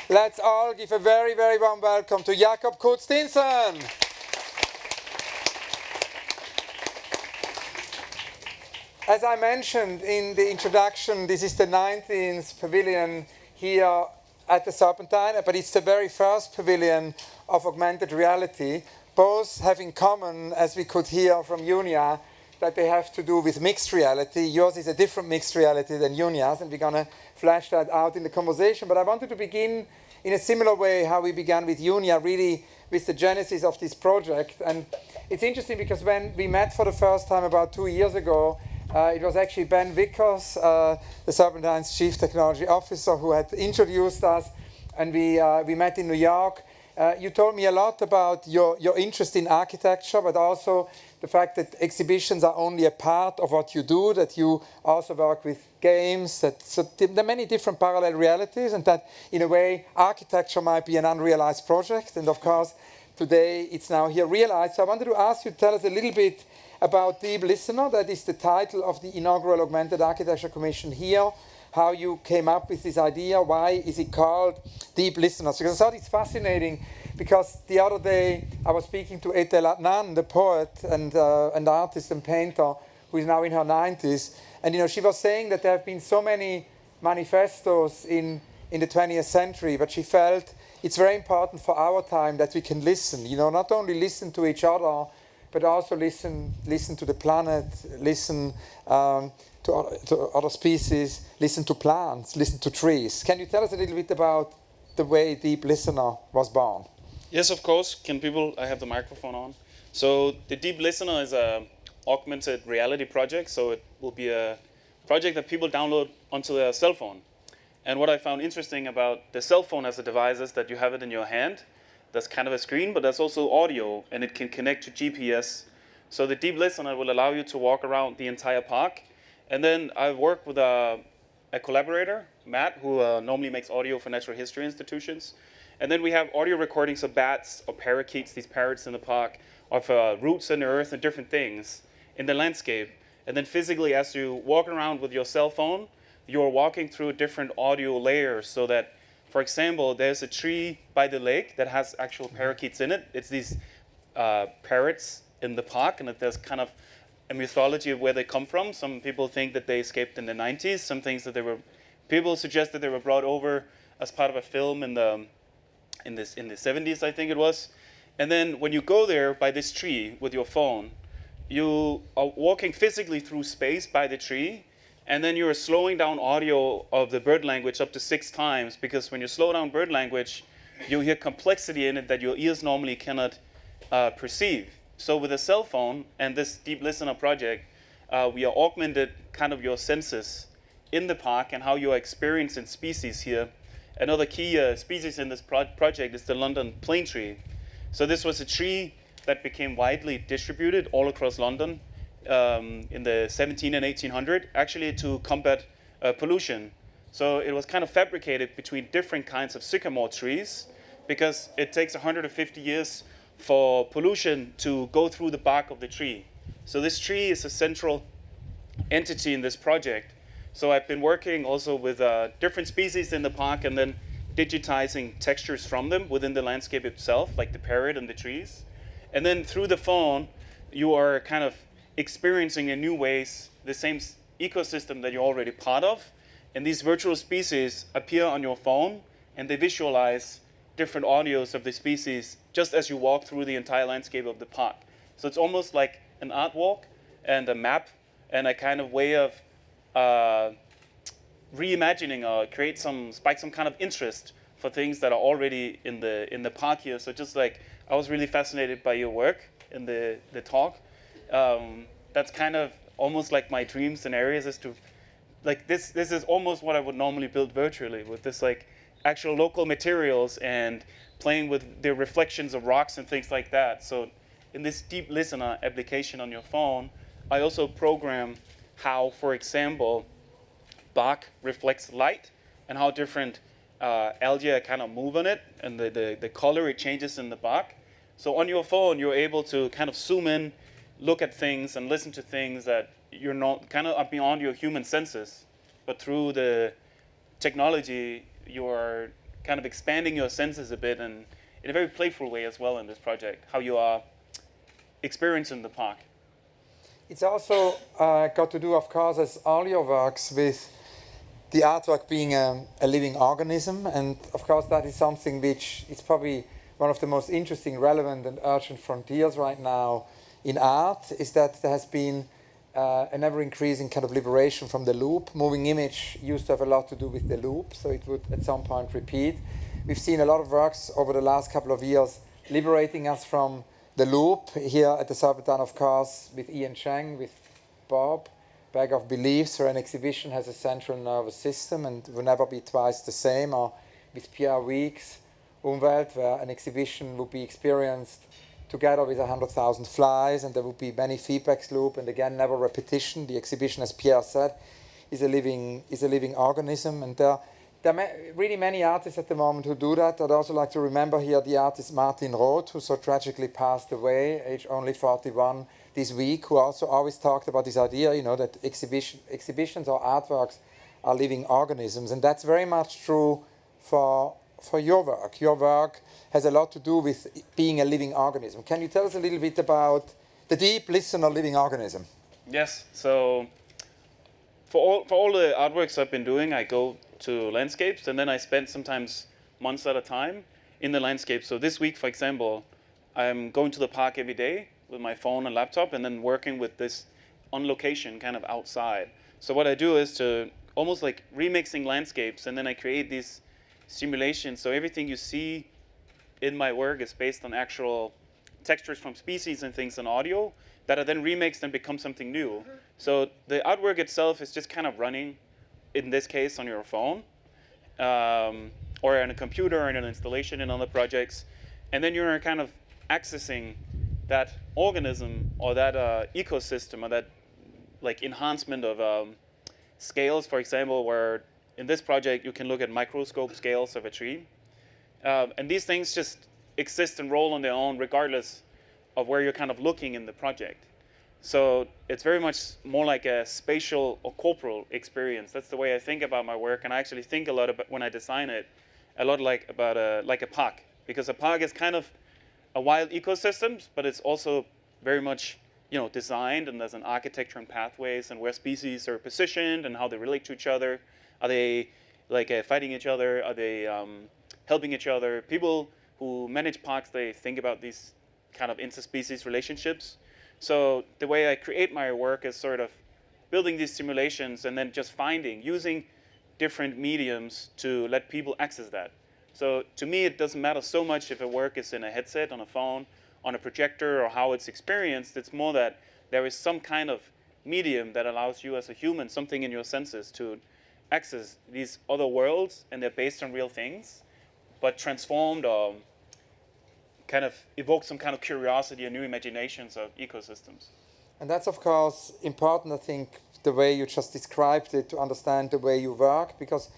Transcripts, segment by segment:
Let's all give a very, very warm welcome to Jakob Kudsk Steensen. As I mentioned in the introduction, this is the 19th pavilion here at the Serpentine, but it's the very first pavilion of augmented reality. Both have in common, as we could hear from Junia, that they have to do with mixed reality. Yours is a different mixed reality than Junia's, and we're going to flash that out in the conversation. But I wanted to begin in a similar way how we began with Junia, really with the genesis of this project. And it's interesting because when we met for the first time about 2 years ago, it was actually Ben Vickers, the Serpentine's Chief Technology Officer, who had introduced us, and we met in New York. You told me a lot about your interest in architecture, but also the fact that exhibitions are only a part of what you do, that you also work with games, so there are many different parallel realities, and that, in a way, architecture might be an unrealized project. And of course, today it's now here realized. So I wanted to ask you to tell us a little bit about Deep Listener. That is the title of the inaugural Augmented Architecture Commission here. How you came up with this idea, why is it called Deep Listeners? Because I thought it's fascinating, because the other day I was speaking to Etel Adnan, the poet and artist and painter, who is now in her 90s, and she was saying that there have been so many manifestos in the 20th century, but she felt it's very important for our time that we can listen, not only listen to each other, but also listen to the planet, listen to other species, listen to plants, listen to trees. Can you tell us a little bit about the way Deep Listener was born? Yes, of course. I have the microphone on. So the Deep Listener is a augmented reality project. So it will be a project that people download onto their cell phone. And what I found interesting about the cell phone as a device is that you have it in your hand. That's kind of a screen, but that's also audio, and it can connect to GPS. So the Deep Listener will allow you to walk around the entire park. And then I've worked with a collaborator, Matt, who normally makes audio for natural history institutions. And then we have audio recordings of bats or parakeets, these parrots in the park, of roots in the earth and different things in the landscape. And then physically, as you walk around with your cell phone, you're walking through different audio layers, so that, for example, there's a tree by the lake that has actual parakeets in it. It's these parrots in the park, and there's kind of a mythology of where they come from. Some people think that they escaped in the 90s. Some things that people suggest that they were brought over as part of a film in the 70s, I think it was. And then when you go there by this tree with your phone, you are walking physically through space by the tree, and then you're slowing down audio of the bird language up to 6 times, because when you slow down bird language, you hear complexity in it that your ears normally cannot perceive. So with a cell phone and this Deep Listener project, we are augmented kind of your senses in the park and how you are experiencing species here. Another key species in this project is the London plane tree. So this was a tree that became widely distributed all across London in the 17 and 1800, actually to combat pollution. So it was kind of fabricated between different kinds of sycamore trees, because it takes 150 years for pollution to go through the bark of the tree. So this tree is a central entity in this project. So I've been working also with different species in the park, and then digitizing textures from them within the landscape itself, like the parrot and the trees. And then through the phone, you are kind of experiencing in new ways the same ecosystem that you're already part of. And these virtual species appear on your phone, and they visualize different audios of the species just as you walk through the entire landscape of the park. So it's almost like an art walk and a map and a kind of way of reimagining or spike some kind of interest for things that are already in the park here. So just like, I was really fascinated by your work in the talk. That's kind of almost like my dream scenarios, is to, like, this is almost what I would normally build virtually, with this like actual local materials and playing with the reflections of rocks and things like that. So in this Deep Listener application on your phone, I also program how, for example, bark reflects light and how different algae kind of move on it, and the color it changes in the bark. So on your phone, you're able to kind of zoom in, look at things and listen to things that you're not kind of beyond your human senses. But through the technology, you are kind of expanding your senses a bit, and in a very playful way as well in this project, how you are experiencing the park. It's also got to do, of course, as all your works, with the artwork being a living organism. And of course, that is something which is probably one of the most interesting, relevant, and urgent frontiers right now in art, is that there has been an ever-increasing kind of liberation from the loop. Moving image used to have a lot to do with the loop, so it would at some point repeat. We've seen a lot of works over the last couple of years liberating us from the loop. Here at the Serpentine, of course, with Ian Cheng, with Bob, Bag of Beliefs, where an exhibition has a central nervous system and will never be twice the same, or with Pierre Weeks, Umwelt, where an exhibition would be experienced together with 100,000 flies, and there would be many feedback loops, and again, never repetition. The exhibition, as Pierre said, is a living organism, and there are really many artists at the moment who do that. I'd also like to remember here the artist Martin Roth, who so tragically passed away, age only 41, this week, who also always talked about this idea, that exhibitions or artworks are living organisms, and that's very much true for your work. Your work has a lot to do with being a living organism. Can you tell us a little bit about the deep listener living organism? Yes. So for all the artworks I've been doing, I go to landscapes, and then I spend sometimes months at a time in the landscape. So this week, for example, I'm going to the park every day with my phone and laptop, and then working with this on location, kind of outside. So what I do is to almost like remixing landscapes, and then I create these simulations. So everything you see in my work is based on actual textures from species and things in audio that are then remixed and become something new. So the artwork itself is just kind of running, in this case, on your phone, or on a computer, or in an installation in other projects. And then you're kind of accessing that organism, or that ecosystem, or that like enhancement of scales, for example, where in this project you can look at microscope scales of a tree. And these things just exist and roll on their own regardless of where you're kind of looking in the project. So it's very much more like a spatial or corporal experience. That's the way I think about my work, and I actually think a lot about, when I design it, a lot like a park, because a park is kind of a wild ecosystem, but it's also very much designed, and there's an architecture and pathways, and where species are positioned and how they relate to each other. Are they like fighting each other? Are they helping each other? People who manage parks, they think about these kind of interspecies relationships. So the way I create my work is sort of building these simulations, and then just using different mediums to let people access that. So to me, it doesn't matter so much if a work is in a headset, on a phone, on a projector, or how it's experienced. It's more that there is some kind of medium that allows you as a human, something in your senses, to access these other worlds, and they're based on real things, but transformed, or kind of evoke some kind of curiosity and new imaginations of ecosystems. And that's, of course, important, I think, the way you just described it, to understand the way you work, because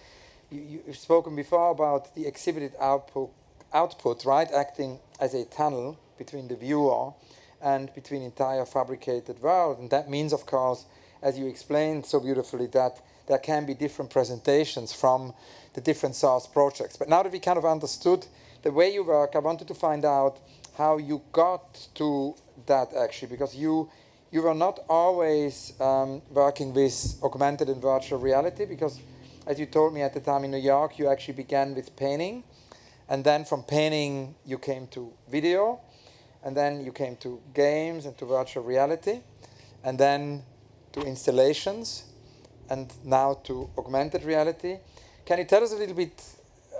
you've spoken before about the exhibited output, right, acting as a tunnel between the viewer and between entire fabricated world. And that means, of course, as you explained so beautifully, that there can be different presentations from the different source projects. But now that we kind of understood the way you work, I wanted to find out how you got to that, actually, because you were not always working with augmented and virtual reality, because as you told me at the time in New York, you actually began with painting, and then from painting you came to video, and then you came to games and to virtual reality, and then to installations, and now to augmented reality. Can you tell us a little bit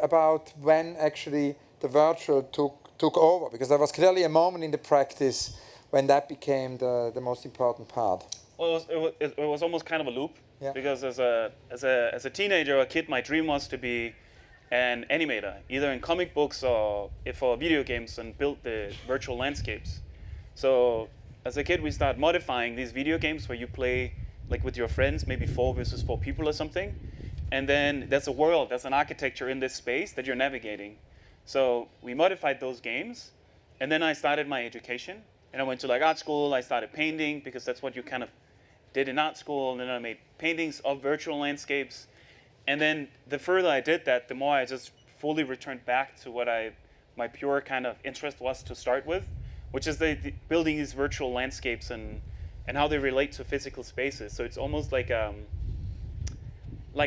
about when actually the virtual took over? Because there was clearly a moment in the practice when that became the most important part. Well, it was almost kind of a loop. Yeah. Because as a teenager or a kid, my dream was to be an animator, either in comic books or for video games, and build the virtual landscapes. So as a kid, we start modifying these video games where you play like with your friends, maybe 4 versus 4 people or something. And then there's a world, there's an architecture in this space that you're navigating. So we modified those games, and then I started my education, and I went to like art school. I started painting because that's what you kind of did in art school, and then I made paintings of virtual landscapes. And then the further I did that, the more I just fully returned back to what my pure kind of interest was to start with, which is the building these virtual landscapes and how they relate to physical spaces. So it's almost like a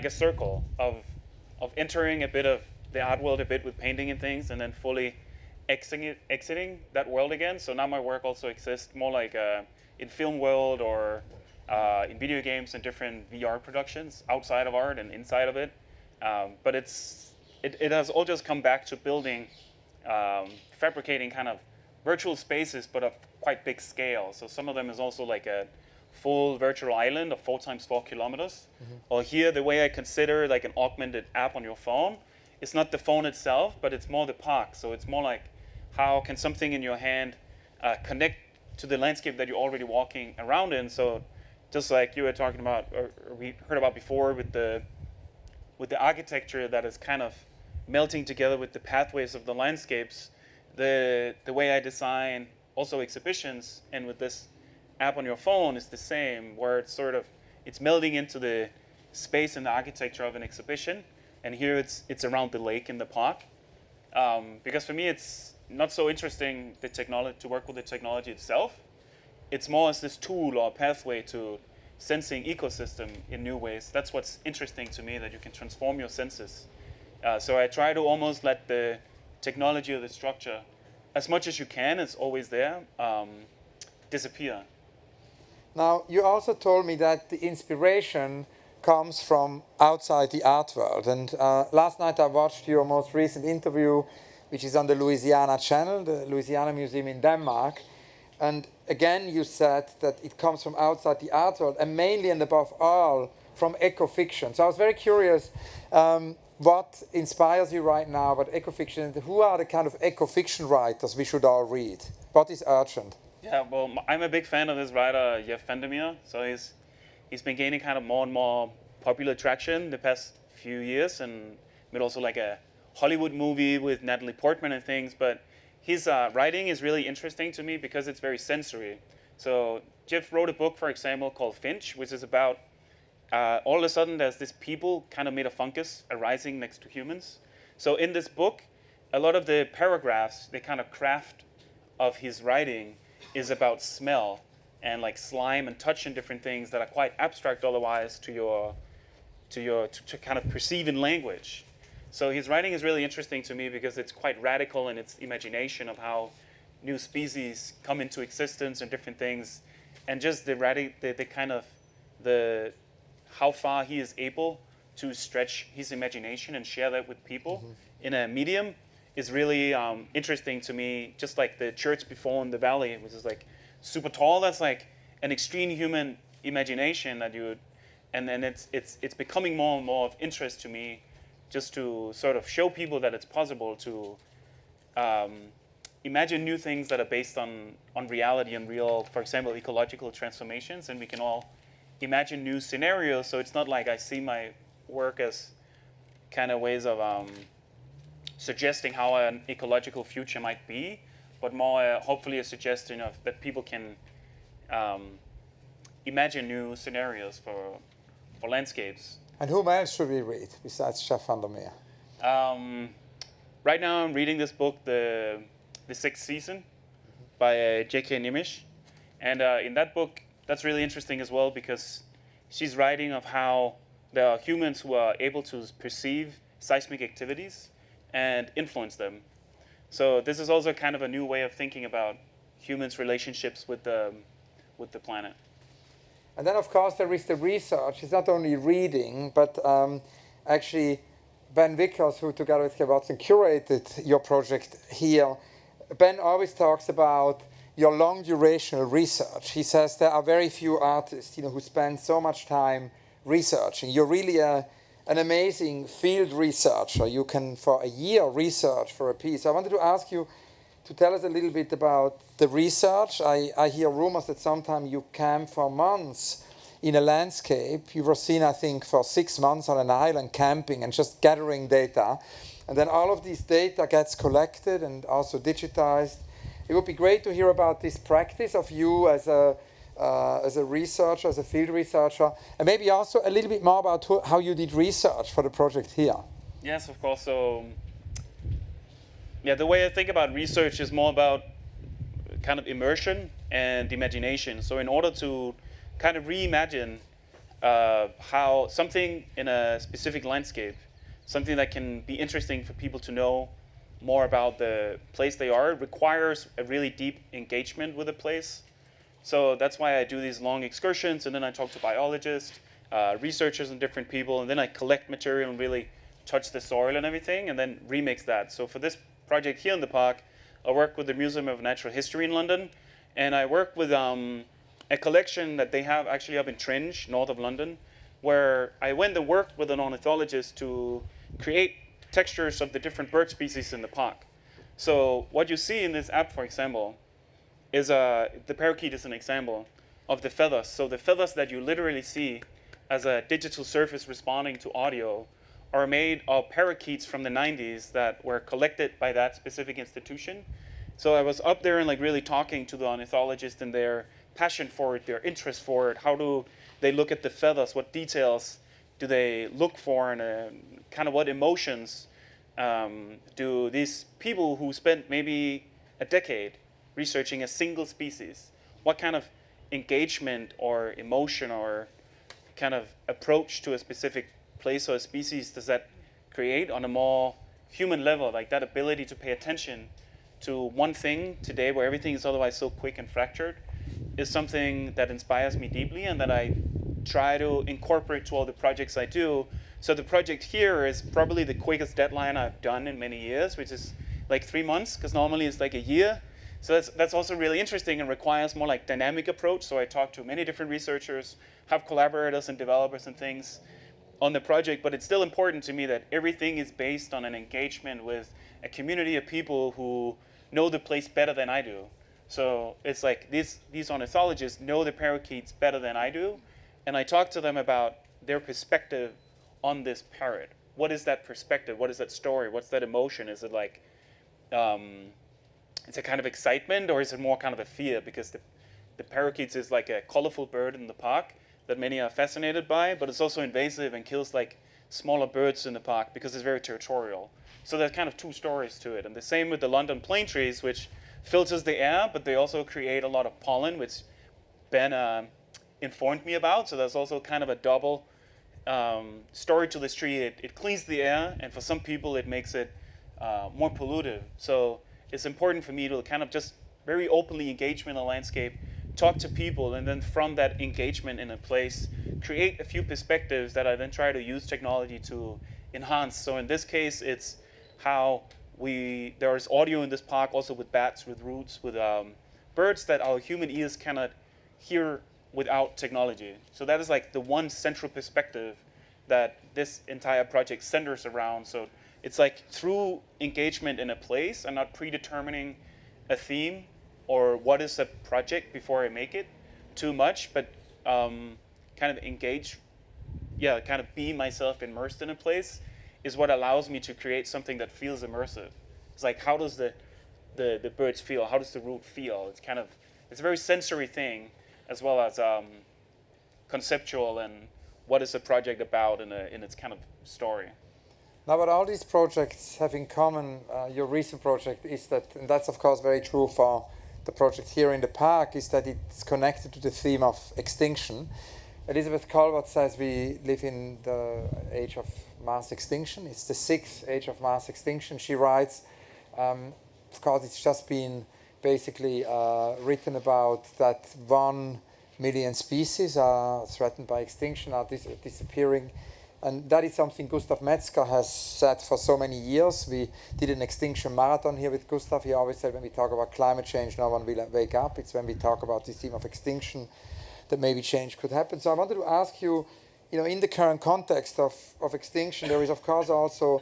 circle of entering a bit of the art world a bit with painting and things, and then fully exiting that world again. So now my work also exists more like in film world or in video games and different VR productions outside of art and inside of it. But it has all just come back to building, fabricating kind of virtual spaces, but of quite big scale. So some of them is also like a full virtual island of 4 times 4 kilometers. Or here, the way I consider like an augmented app on your phone, it's not the phone itself, but it's more the park. So it's more like how can something in your hand connect to the landscape that you're already walking around in. So just like you were talking about, or we heard about before with the architecture that is kind of melting together with the pathways of the landscapes, the way I design also exhibitions and with this app on your phone is the same, where it's melding into the space and the architecture of an exhibition. And here it's around the lake in the park. Because for me, it's not so interesting to work with the technology itself. It's more as this tool or pathway to sensing ecosystem in new ways. That's what's interesting to me, that you can transform your senses. So I try to almost let the technology or the structure, as much as you can, it's always there, disappear. Now, you also told me that the inspiration comes from outside the art world. And last night I watched your most recent interview, which is on the Louisiana channel, the Louisiana Museum in Denmark. And again, you said that it comes from outside the art world, and mainly and above all from eco-fiction. So I was very curious, what inspires you right now about eco-fiction, and who are the kind of eco-fiction writers we should all read? What is urgent? Yeah, well, I'm a big fan of this writer, Jeff Vandermeer. So he's been gaining kind of more and more popular traction the past few years, and made also like a Hollywood movie with Natalie Portman and things. But his writing is really interesting to me because it's very sensory. So Jeff wrote a book, for example, called Finch, which is about all of a sudden there's this people kind of made a fungus arising next to humans. So in this book, a lot of the paragraphs, the kind of craft of his writing is about smell and like slime and touch and different things that are quite abstract otherwise to kind of perceive in language. So his writing is really interesting to me because it's quite radical in its imagination of how new species come into existence and different things, and just how far he is able to stretch his imagination and share that with people in a medium is really interesting to me. Just like the church before in the valley, which is like super tall. That's like an extreme human imagination and then it's becoming more and more of interest to me, just to sort of show people that it's possible to imagine new things that are based on reality and real, for example, ecological transformations, and we can all imagine new scenarios. So it's not like I see my work as kind of ways of suggesting how an ecological future might be, but more hopefully a suggestion of that people can imagine new scenarios for landscapes. And whom else should we read besides Jeff Vandermeer? Right now I'm reading this book, The Sixth Season, by J.K. Nimish. And in that book, that's really interesting as well, because she's writing of how there are humans who are able to perceive seismic activities and influence them. So this is also kind of a new way of thinking about humans' relationships with the planet. And then, of course, there is the research. It's not only reading, but actually Ben Vickers, who together with Kev Watson curated your project here, Ben always talks about your long durational research. He says there are very few artists, who spend so much time researching. You're really an amazing field researcher. You can, for a year, research for a piece. I wanted to ask you to tell us a little bit about the research. I hear rumors that sometimes you camp for months in a landscape. You were seen, I think, for 6 months on an island camping and just gathering data. And then all of these data gets collected and also digitized. It would be great to hear about this practice of you as a researcher, as a field researcher, and maybe also a little bit more about how you did research for the project here. Yes, of course. So Yeah, the way I think about research is more about kind of immersion and imagination. So in order to kind of reimagine how something in a specific landscape, something that can be interesting for people to know more about the place they are, requires a really deep engagement with the place. So that's why I do these long excursions, and then I talk to biologists, researchers and different people, and then I collect material and really touch the soil and everything, and then remix that. So for this project here in the park, I work with the Museum of Natural History in London, and I work with a collection that they have actually up in Tringe, north of London, where I went and worked with an ornithologist to create textures of the different bird species in the park. So what you see in this app, for example, is the parakeet is an example of the feathers. So the feathers that you literally see as a digital surface responding to audio are made of parakeets from the 90s that were collected by that specific institution. So I was up there and like really talking to the ornithologist and their passion for it, their interest for it. How do they look at the feathers? What details do they look for, and kind of what emotions do these people who spent maybe a decade researching a single species, what kind of engagement or emotion or kind of approach to a specific place or a species does that create on a more human level, like that ability to pay attention to one thing today where everything is otherwise so quick and fractured, is something that inspires me deeply and that I try to incorporate to all the projects I do. So the project here is probably the quickest deadline I've done in many years, which is like 3 months, because normally it's like a year. So that's also really interesting and requires more like dynamic approach. So I talk to many different researchers, have collaborators and developers and things on the project, but it's still important to me that everything is based on an engagement with a community of people who know the place better than I do. So it's like these ornithologists know the parakeets better than I do, and I talk to them about their perspective on this parrot. What is that perspective? What is that story? What's that emotion? Is it like it's a kind of excitement, or is it more kind of a fear? Because the parakeets is like a colorful bird in the park that many are fascinated by, but it's also invasive and kills like smaller birds in the park because it's very territorial. So there's kind of two stories to it. And the same with the London plane trees, which filters the air, but they also create a lot of pollen, which Ben informed me about. So there's also kind of a double story to this tree. It cleans the air, and for some people it makes it more polluted. So it's important for me to kind of just very openly engage in the landscape, talk to people, and then from that engagement in a place, create a few perspectives that I then try to use technology to enhance. So in this case, it's how there is audio in this park, also with bats, with roots, with birds that our human ears cannot hear without technology. So that is like the one central perspective that this entire project centers around. So it's like through engagement in a place and not predetermining a theme or what is a project before I make it too much, but kind of engage, kind of be myself immersed in a place is what allows me to create something that feels immersive. It's like, how does the birds feel? How does the root feel? It's a very sensory thing, as well as conceptual, and what is the project about in its kind of story. Now, what all these projects have in common, your recent project, is that, and that's of course very true for the project here in the park, is that it's connected to the theme of extinction. Elizabeth Colbert says we live in the age of mass extinction. It's the 6th age of mass extinction. She writes, of course, it's just been basically written about that 1 million species are threatened by extinction, are disappearing. And that is something Gustav Metzger has said for so many years. We did an extinction marathon here with Gustav. He always said when we talk about climate change, no one will wake up. It's when we talk about this theme of extinction that maybe change could happen. So I wanted to ask you, in the current context of extinction, there is of course also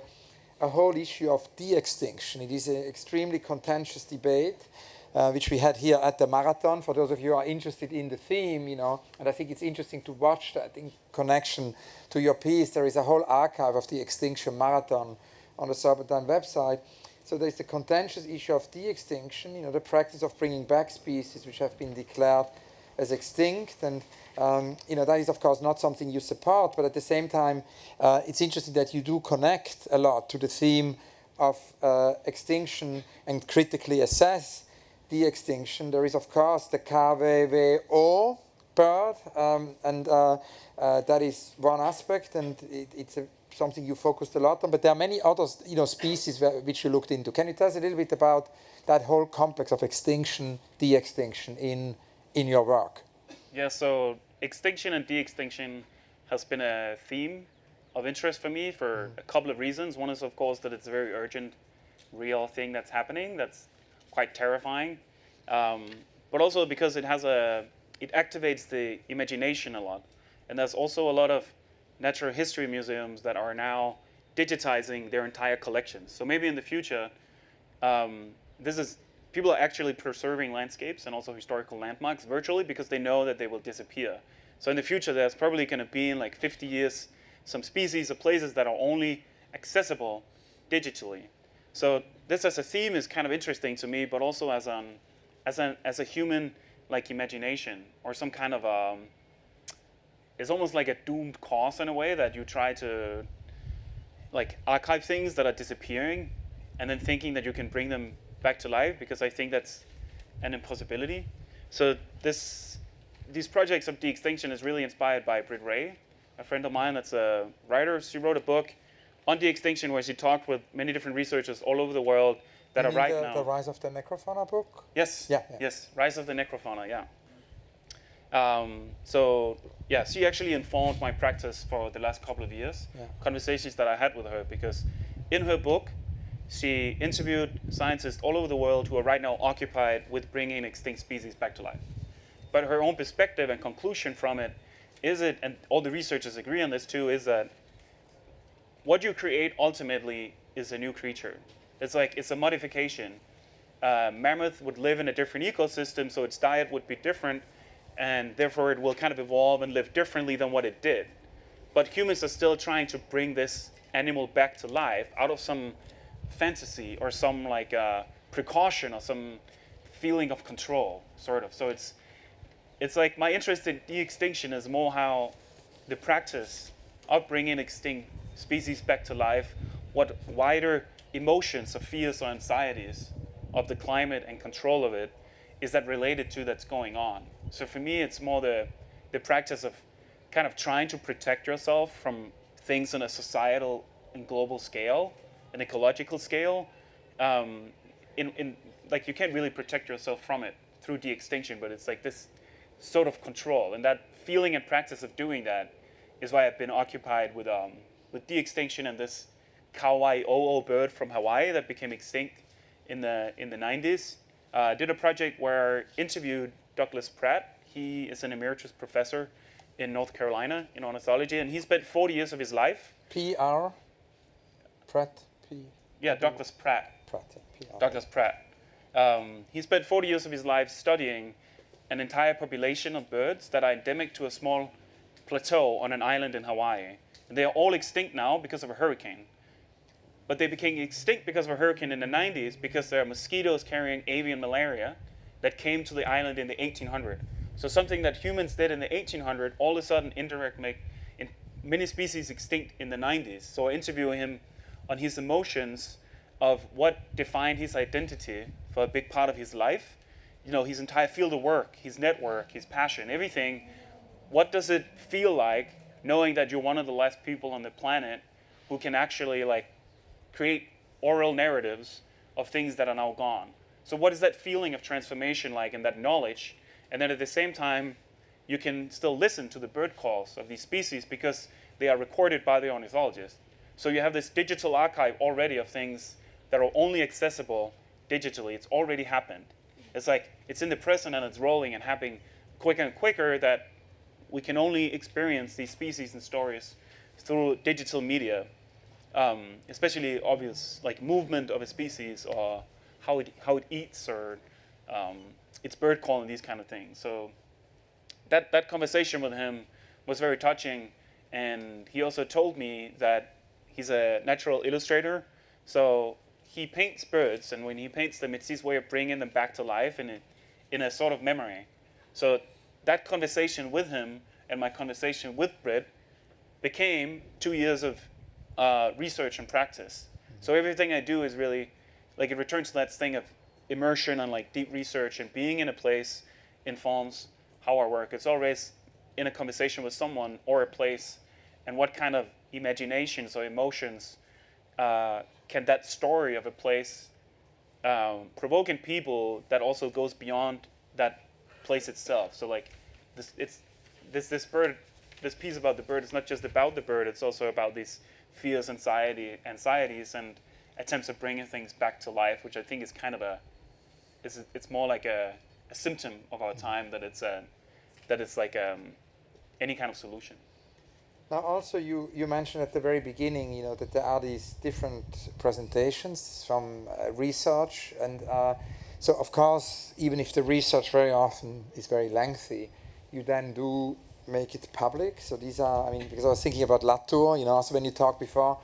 a whole issue of de-extinction. It is an extremely contentious debate, which we had here at the marathon. For those of you who are interested in the theme, and I think it's interesting to watch that in connection to your piece. There is a whole archive of the Extinction Marathon on the Serpentine website. So there's the contentious issue of de-extinction, the practice of bringing back species which have been declared as extinct. And that is, of course, not something you support, but at the same time, it's interesting that you do connect a lot to the theme of extinction and critically assess the extinction. There is, of course, the KWWO bird, and that is one aspect, and it's something you focused a lot on. But there are many other, species which you looked into. Can you tell us a little bit about that whole complex of extinction, de-extinction in your work? Yeah, so extinction and de-extinction has been a theme of interest for me for a couple of reasons. One is, of course, that it's a very urgent, real thing that's happening that's quite terrifying, but also because it activates the imagination a lot. And there's also a lot of natural history museums that are now digitizing their entire collections. So maybe in the future, people are actually preserving landscapes and also historical landmarks virtually because they know that they will disappear. So in the future, there's probably going to be in like 50 years some species or places that are only accessible digitally. So this as a theme is kind of interesting to me, but also as a human like imagination or some kind of it's almost like a doomed cause in a way that you try to like archive things that are disappearing and then thinking that you can bring them back to life, because I think that's an impossibility. So these projects of de-extinction is really inspired by Britt Ray, a friend of mine that's a writer. She wrote a book on de-extinction where she talked with many different researchers all over the world that are right now. The Rise of the Necrofauna book? Yes. Yeah. Yes. Rise of the Necrofauna. Yeah. She actually informed my practice for the last couple of years. Yeah. Conversations that I had with her, because in her book, she interviewed scientists all over the world who are right now occupied with bringing extinct species back to life. But her own perspective and conclusion from it is and all the researchers agree on this too, is that what you create ultimately is a new creature. It's a modification. Mammoth would live in a different ecosystem, so its diet would be different, and therefore it will kind of evolve and live differently than what it did. But humans are still trying to bring this animal back to life out of some fantasy or some like precaution or some feeling of control, sort of. So it's like my interest in de-extinction is more how the practice of bringing extinct species back to life, what wider emotions or fears or anxieties of the climate and control of it is that related to that's going on. So for me, it's more the practice of kind of trying to protect yourself from things on a societal and global scale, an ecological scale. Like you can't really protect yourself from it through de-extinction, but it's like this sort of control, and that feeling and practice of doing that is why I've been occupied with de-extinction and this Kauai-o'o bird from Hawaii that became extinct in the 90s. Did a project where I interviewed Douglas Pratt. He is an emeritus professor in North Carolina in ornithology, and he spent 40 years of his life. P.R. Pratt? Yeah, Douglas Pratt. P.R. Douglas Pratt. He spent 40 years of his life studying an entire population of birds that are endemic to a small plateau on an island in Hawaii. And they are all extinct now because of a hurricane. But they became extinct because of a hurricane in the 90s because there are mosquitoes carrying avian malaria that came to the island in the 1800s. So something that humans did in the 1800s, all of a sudden make many species extinct in the 90s. So I interviewed him on his emotions of what defined his identity for a big part of his life. You know, his entire field of work, his network, his passion, everything. What does it feel like knowing that you're one of the last people on the planet who can actually like create oral narratives of things that are now gone? So what is that feeling of transformation like, and that knowledge? And then at the same time, you can still listen to the bird calls of these species because they are recorded by the ornithologist. So you have this digital archive already of things that are only accessible digitally. It's already happened. It's like it's in the present and it's rolling and happening quicker and quicker, that we can only experience these species and stories through digital media, especially obvious like movement of a species or how it eats or its bird call and these kind of things. So that conversation with him was very touching, and he also told me that he's a natural illustrator. So he paints birds, and when he paints them, it's his way of bringing them back to life in a sort of memory. So that conversation with him and my conversation with Britt became 2 years of research and practice. So everything I do is really, like, it returns to that thing of immersion and like deep research, and being in a place informs how I work. It's always in a conversation with someone or a place, and what kind of imaginations or emotions can that story of a place provoke in people that also goes beyond that place itself. So like this bird, this piece about the bird is not just about the bird, it's also about these fears, anxieties, and attempts of bringing things back to life, which I think is kind of it's more like a symptom of our time, that it's like any kind of solution. Now, also, you mentioned at the very beginning, that there are these different presentations from research, and so of course, even if the research very often is very lengthy, you then do make it public. So these are, because I was thinking about Latour, also when you talked before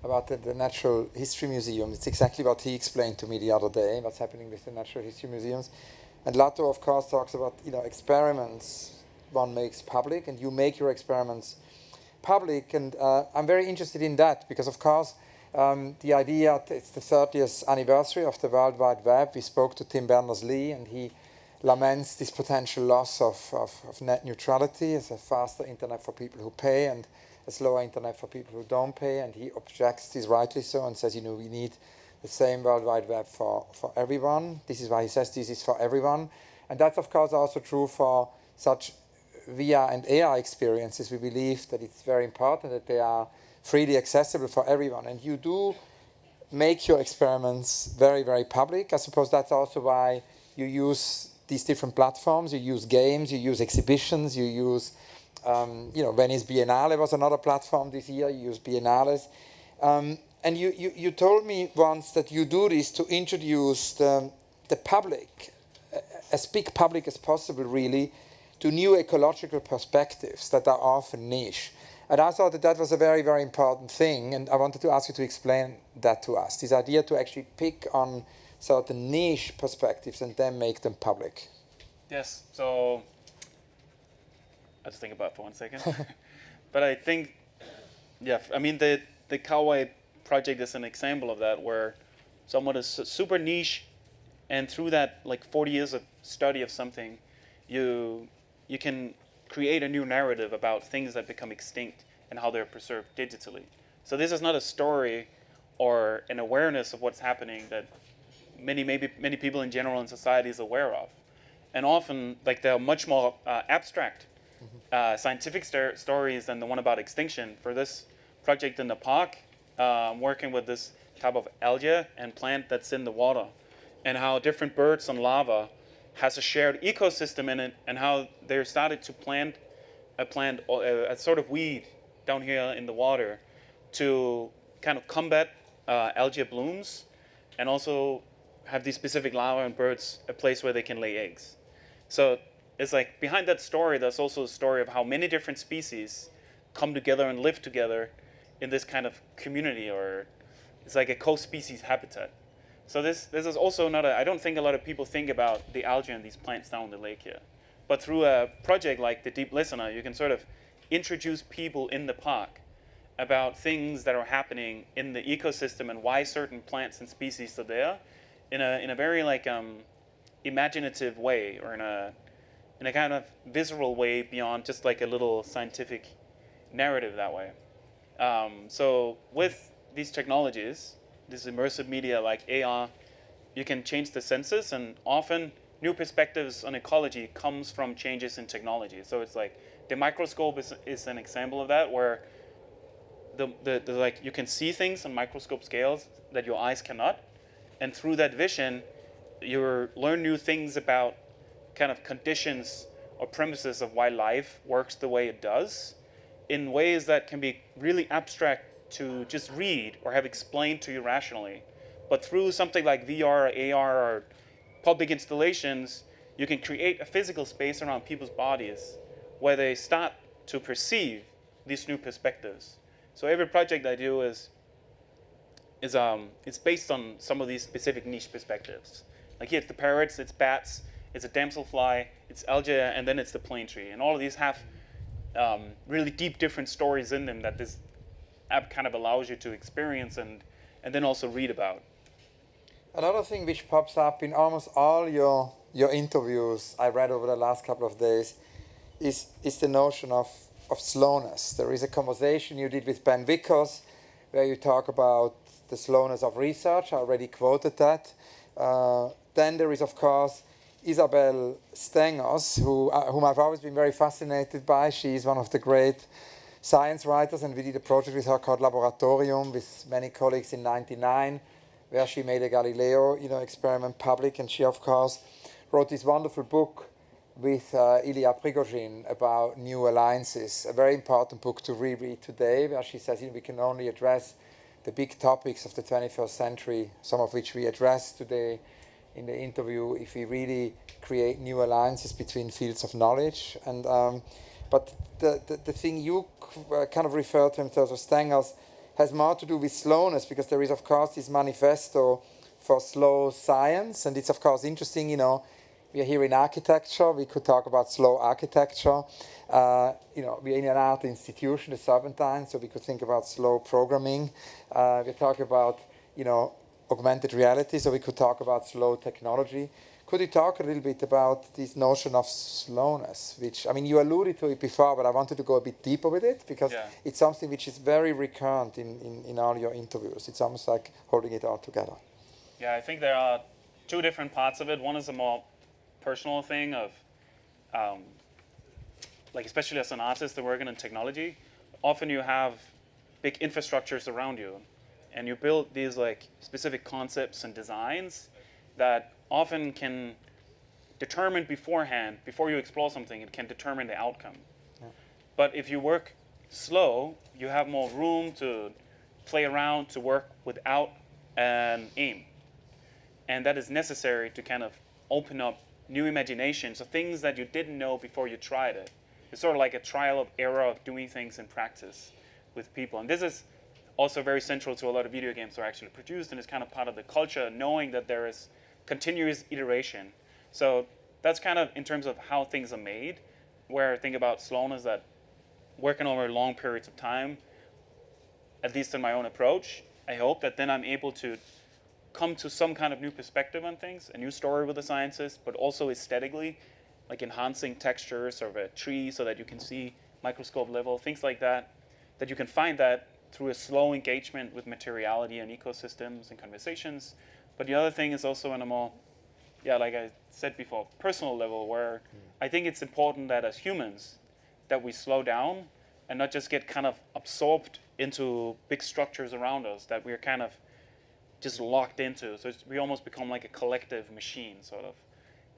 about the Natural History Museum, it's exactly what he explained to me the other day, what's happening with the Natural History Museums. And Latour, of course, talks about, experiments one makes public, and you make your experiments public, and I'm very interested in that because, of course, the idea, it's the 30th anniversary of the World Wide Web. We spoke to Tim Berners-Lee, and he laments this potential loss of net neutrality as a faster internet for people who pay and a slower internet for people who don't pay, and he objects this rightly so and says, we need the same World Wide Web for everyone. This is why he says this is for everyone, and that's, of course, also true for such VR and AR experiences. We believe that it's very important that they are freely accessible for everyone. And you do make your experiments very, very public. I suppose that's also why you use these different platforms. You use games, you use exhibitions, you use, Venice Biennale was another platform this year. You use Biennales. And you told me once that you do this to introduce the public, as big public as possible, really, to new ecological perspectives that are often niche. And I thought that was a very, very important thing, and I wanted to ask you to explain that to us, this idea to actually pick on certain niche perspectives and then make them public. Yes, so I'll just think about it for 1 second. But I think, the Kauai project is an example of that, where someone is super niche, and through that 40 years of study of something, you can create a new narrative about things that become extinct and how they're preserved digitally. So this is not a story or an awareness of what's happening that many people in general in society is aware of. And often, they're much more abstract scientific stories than the one about extinction. For this project in the park, I'm working with this type of algae and plant that's in the water, and how different birds on lava has a shared ecosystem in it, and how they started to plant a sort of weed down here in the water to kind of combat algae blooms, and also have these specific larvae and birds a place where they can lay eggs. So it's like behind that story, there's also a story of how many different species come together and live together in this kind of community, or it's like a co-species habitat. So this is also not I don't think a lot of people think about the algae and these plants down the lake here. But through a project like the Deep Listener, you can sort of introduce people in the park about things that are happening in the ecosystem and why certain plants and species are there in a very imaginative way, or in a kind of visceral way beyond just like a little scientific narrative that way. So with these technologies, this immersive media like AR, you can change the senses, and often new perspectives on ecology comes from changes in technology. So it's like the microscope is an example of that, where the you can see things on microscope scales that your eyes cannot, and through that vision, you learn new things about kind of conditions or premises of why life works the way it does, in ways that can be really abstract to just read or have explained to you rationally. But through something like VR or AR or public installations, you can create a physical space around people's bodies where they start to perceive these new perspectives. So every project I do is it's based on some of these specific niche perspectives. Like here it's the parrots, it's bats, it's a damselfly, it's algae, and then it's the plane tree. And all of these have really deep different stories in them that this app kind of allows you to experience and and then also read about. Another thing which pops up in almost all your interviews I read over the last couple of days is the notion of slowness. There is a conversation you did with Ben Vickers where you talk about the slowness of research. I already quoted that. Then there is, of course, Isabel Stengers, whom I've always been very fascinated by. She's one of the great science writers, and we did a project with her called Laboratorium with many colleagues in '99, where she made a Galileo experiment public, and she, of course, wrote this wonderful book with Ilya Prigozhin about new alliances, a very important book to reread today, where she says we can only address the big topics of the 21st century, some of which we addressed today in the interview, if we really create new alliances between fields of knowledge. And but the thing you kind of refer to in terms of Stengers has more to do with slowness, because there is, of course, this manifesto for slow science, and it's, of course, interesting, we are here in architecture. We could talk about slow architecture. We are in an art institution, the Serpentine, so we could think about slow programming. We're talking about, augmented reality, so we could talk about slow technology. Could you talk a little bit about this notion of slowness, which, you alluded to it before, but I wanted to go a bit deeper with it, because it's something which is very recurrent in all your interviews. It's almost like holding it all together. Yeah, I think there are two different parts of it. One is a more personal thing of, especially as an artist and working in technology, often you have big infrastructures around you, and you build these specific concepts and designs that often can determine beforehand, before you explore something, it can determine the outcome. Yeah. But if you work slow, you have more room to play around, to work without an aim. And that is necessary to kind of open up new imaginations of things that you didn't know before you tried it. It's sort of like a trial of error of doing things in practice with people. And this is also very central to a lot of video games that are actually produced, and it's kind of part of the culture, knowing that there is continuous iteration. So that's kind of in terms of how things are made, where I think about slowness, that working over long periods of time, at least in my own approach, I hope that then I'm able to come to some kind of new perspective on things, a new story with the sciences, but also aesthetically, like enhancing textures of a tree so that you can see microscope level, things like that, that you can find that through a slow engagement with materiality and ecosystems and conversations. But the other thing is also on a more, like I said before, personal level, where I think it's important that as humans, that we slow down and not just get kind of absorbed into big structures around us that we're kind of just locked into. So we almost become like a collective machine, sort of.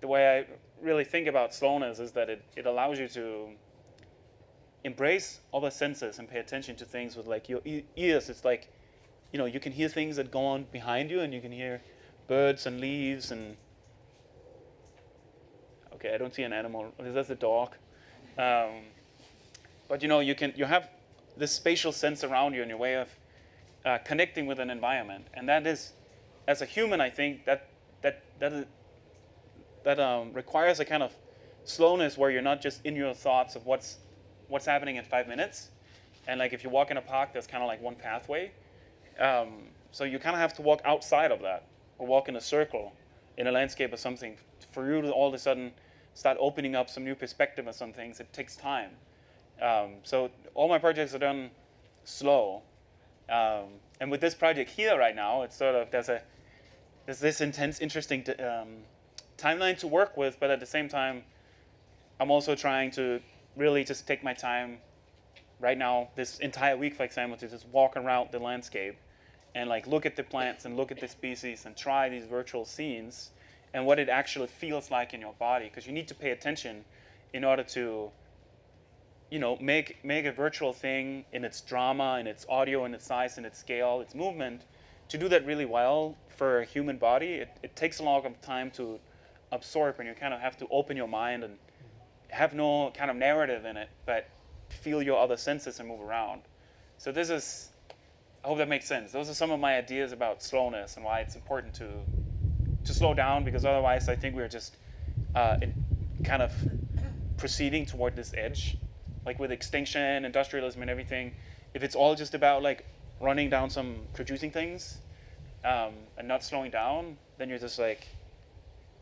The way I really think about slowness is that it allows you to embrace other senses and pay attention to things with your ears. It's like, you can hear things that go on behind you, and you can hear birds and leaves and, okay, I don't see an animal. That's a dog. But you have this spatial sense around you and your way of connecting with an environment. And that is, as a human, I think that requires a kind of slowness where you're not just in your thoughts of what's happening in 5 minutes. And if you walk in a park, there's kind of like one pathway. So you kind of have to walk outside of that, or walk in a circle in a landscape or something. For you to all of a sudden start opening up some new perspective on some things, it takes time. So all my projects are done slow. And with this project here right now, it's sort of, there's this intense, interesting timeline to work with, but at the same time, I'm also trying to really just take my time right now, this entire week, for example, to just walk around the landscape and look at the plants and look at the species and try these virtual scenes and what it actually feels like in your body, because you need to pay attention in order to make a virtual thing in its drama, in its audio, in its size, in its scale, its movement. To do that really well for a human body, it takes a lot of time to absorb, and you kind of have to open your mind and have no kind of narrative in it, but feel your other senses and move around. So this is, I hope that makes sense. Those are some of my ideas about slowness and why it's important to slow down, because otherwise I think we're just kind of proceeding toward this edge. Like with Extinction, industrialism and everything, if it's all just about running down some producing things, and not slowing down, then you're just like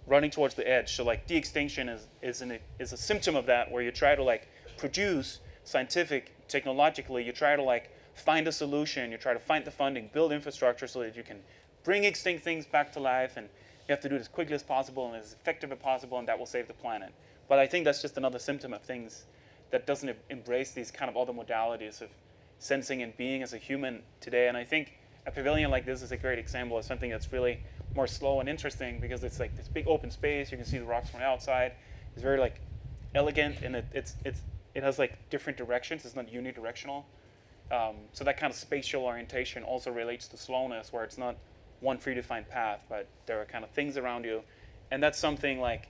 running towards the edge. So like de-extinction is a symptom of that, where you try to like produce scientific, technologically, you try to like find a solution, you try to find the funding, build infrastructure so that you can bring extinct things back to life, and you have to do it as quickly as possible and as effective as possible, and that will save the planet. But I think that's just another symptom of things that doesn't embrace these kind of other modalities of sensing and being as a human today. And I think a pavilion like this is a great example of something that's really more slow and interesting, because it's like this big open space. You can see the rocks from the outside. It's very like elegant, and it has like different directions. It's not unidirectional. So that kind of spatial orientation also relates to slowness, where it's not one predefined path, but there are kind of things around you. And that's something like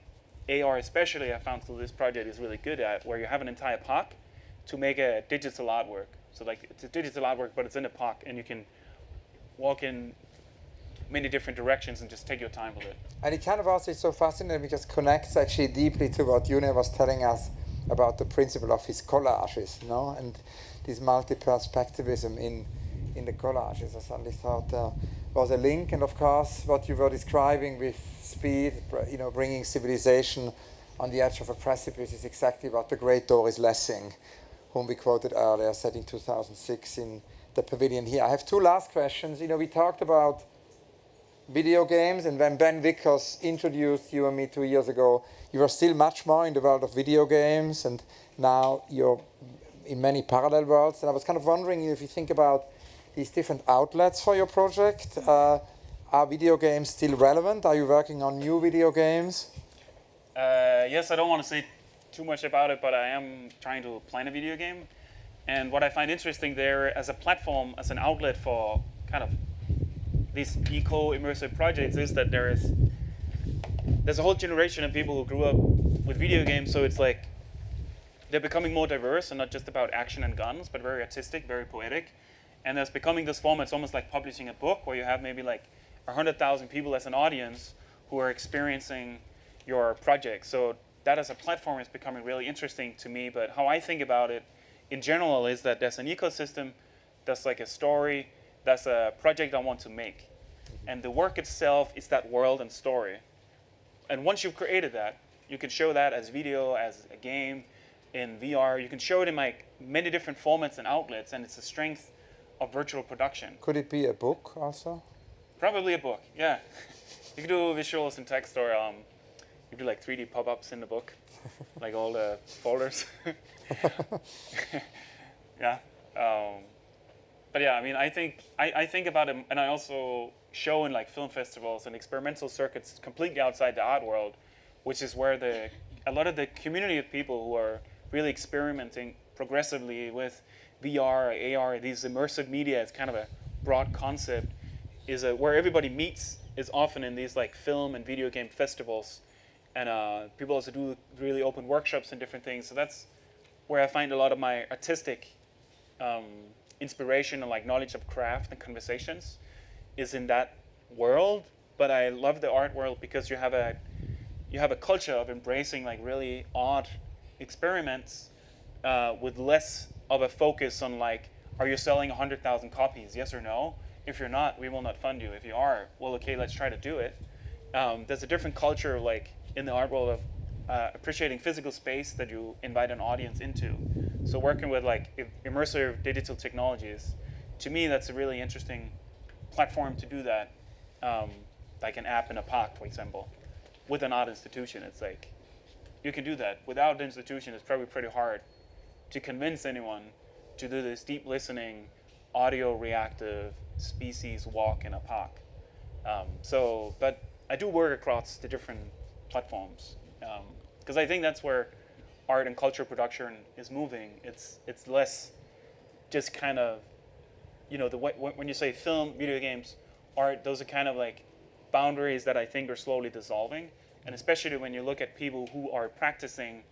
AR especially, I found through this project, is really good at, where you have an entire POC to make a digital artwork. So like it's a digital artwork, but it's in a POC, and you can walk in many different directions and just take your time with it. And it kind of also is so fascinating because it connects actually deeply to what June was telling us about the principle of his collages, and this multi-perspectivism in the collages. I suddenly thought there was a link, and of course what you were describing with speed, bringing civilization on the edge of a precipice, is exactly what the great Doris Lessing, whom we quoted earlier, said in 2006 in the pavilion here. I have two last questions. We talked about video games, and when Ben Vickers introduced you and me 2 years ago, you were still much more in the world of video games, and now you're in many parallel worlds. And I was kind of wondering if you think about these different outlets for your project. Are video games still relevant? Are you working on new video games? Yes, I don't want to say too much about it, but I am trying to plan a video game. And what I find interesting there as a platform, as an outlet for kind of these eco-immersive projects, is that there's a whole generation of people who grew up with video games, so it's like they're becoming more diverse and not just about action and guns, but very artistic, very poetic. And there's becoming this form, it's almost like publishing a book, where you have maybe like 100,000 people as an audience who are experiencing your project. So that as a platform is becoming really interesting to me. But how I think about it in general is that there's an ecosystem, there's like a story, that's a project I want to make. And the work itself is that world and story. And once you've created that, you can show that as video, as a game, in VR. You can show it in like many different formats and outlets, and it's the strength of virtual production. Could it be a book also? Probably a book, yeah. You can do visuals and text, or you do like 3D pop-ups in the book, like all the folders. Yeah. But yeah, I mean, I think about it, and I also show in like film festivals and experimental circuits completely outside the art world, which is where a lot of the community of people who are really experimenting progressively with VR, AR, these immersive media, it's kind of a broad concept, is where everybody meets is often in these like film and video game festivals. And people also do really open workshops and different things. So that's where I find a lot of my artistic inspiration and like knowledge of craft and conversations is in that world. But I love the art world because you have a culture of embracing like really odd experiments with less of a focus on like, are you selling 100,000 copies? Yes or no? If you're not, we will not fund you. If you are, well, okay, let's try to do it. There's a different culture like in the art world of appreciating physical space that you invite an audience into. So working with like immersive digital technologies, to me, that's a really interesting platform to do that. Like an app in a park, for example, with an art institution. It's like, you can do that. Without the institution, it's probably pretty hard to convince anyone to do this deep listening, audio reactive species walk in a park. But I do work across the different platforms because I think that's where art and culture production is moving. It's less just kind of, when you say film, video games, art, those are kind of like boundaries that I think are slowly dissolving. And especially when you look at people who are practicing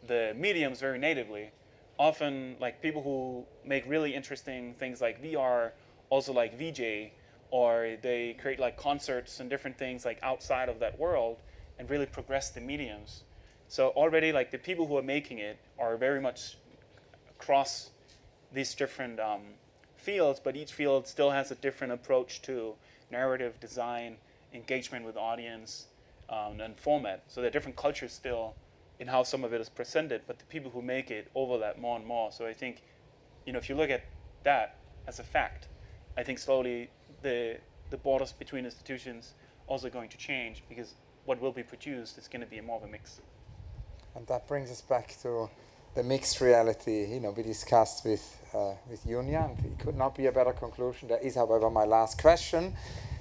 the mediums very natively, often like people who make really interesting things like VR, also like VJ, or they create like concerts and different things like outside of that world and really progress the mediums. So already like the people who are making it are very much across these different fields, but each field still has a different approach to narrative design, engagement with audience, and format. So there are different cultures still in how some of it is presented, but the people who make it overlap more and more. So I think, if you look at that as a fact, I think slowly the borders between institutions also going to change, because what will be produced is going to be more of a mix. And that brings us back to the mixed reality, we discussed with Junia, and it could not be a better conclusion. There is, however, my last question,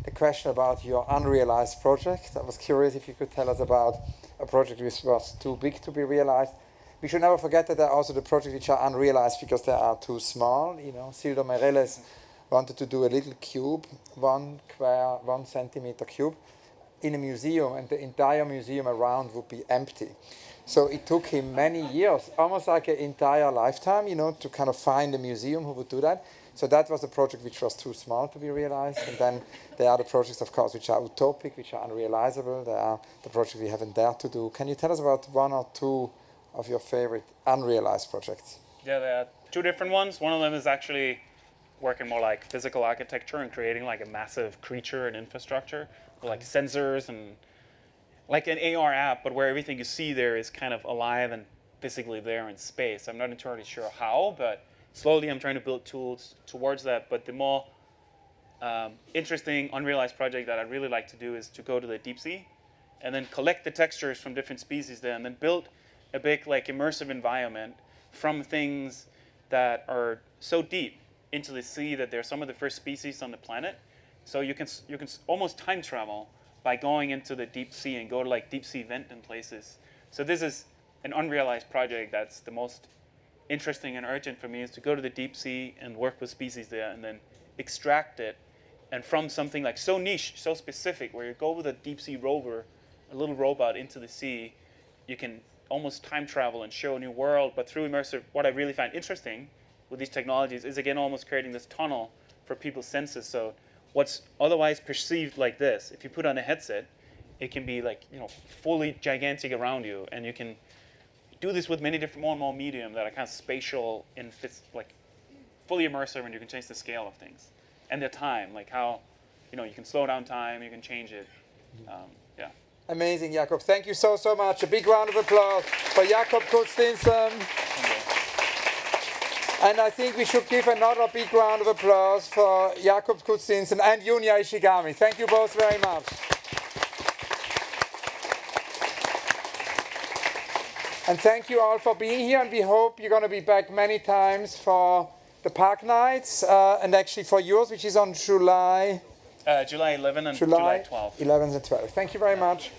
the question about your unrealized project. I was curious if you could tell us about a project which was too big to be realized. We should never forget that there are also the projects which are unrealized because they are too small. Sildo Meireles wanted to do a little cube, 1 centimeter cube, in a museum, and the entire museum around would be empty. So it took him many years, almost like an entire lifetime, to kind of find a museum who would do that. So that was a project which was too small to be realized. And then there are the projects, of course, which are utopic, which are unrealizable. There are the projects we haven't dared to do. Can you tell us about 1 or 2 of your favorite unrealized projects? Yeah, there are 2 different ones. One of them is actually working more like physical architecture and creating like a massive creature and infrastructure, with like sensors and like an AR app, but where everything you see there is kind of alive and physically there in space. I'm not entirely sure how, but slowly I'm trying to build tools towards that. But the more interesting unrealized project that I'd really like to do is to go to the deep sea and then collect the textures from different species there, and then build a big like immersive environment from things that are so deep into the sea that they're some of the first species on the planet. So you can almost time travel by going into the deep sea and go to like deep sea vent in places. So this is an unrealized project that's the most interesting and urgent for me, is to go to the deep sea and work with species there and then extract it. And from something like so niche, so specific, where you go with a deep sea rover, a little robot into the sea, you can almost time travel and show a new world. But through immersive, what I really find interesting with these technologies is, again, almost creating this tunnel for people's senses. So what's otherwise perceived like this, if you put on a headset, it can be like, fully gigantic around you. And you can do this with many different, more and more medium that are kind of spatial and like fully immersive, and you can change the scale of things. And the time, like how, you can slow down time, you can change it. Yeah. Amazing, Jakob. Thank you so much. A big round of applause for Jakob Kudsk Steensen. And I think we should give another big round of applause for Jakob Kudsk Steensen and Junia Ishigami. Thank you both very much. And thank you all for being here, and we hope you're going to be back many times for the Park Nights, and actually for yours, which is on July 11 and July 12. 11th and 12th. Thank you very much.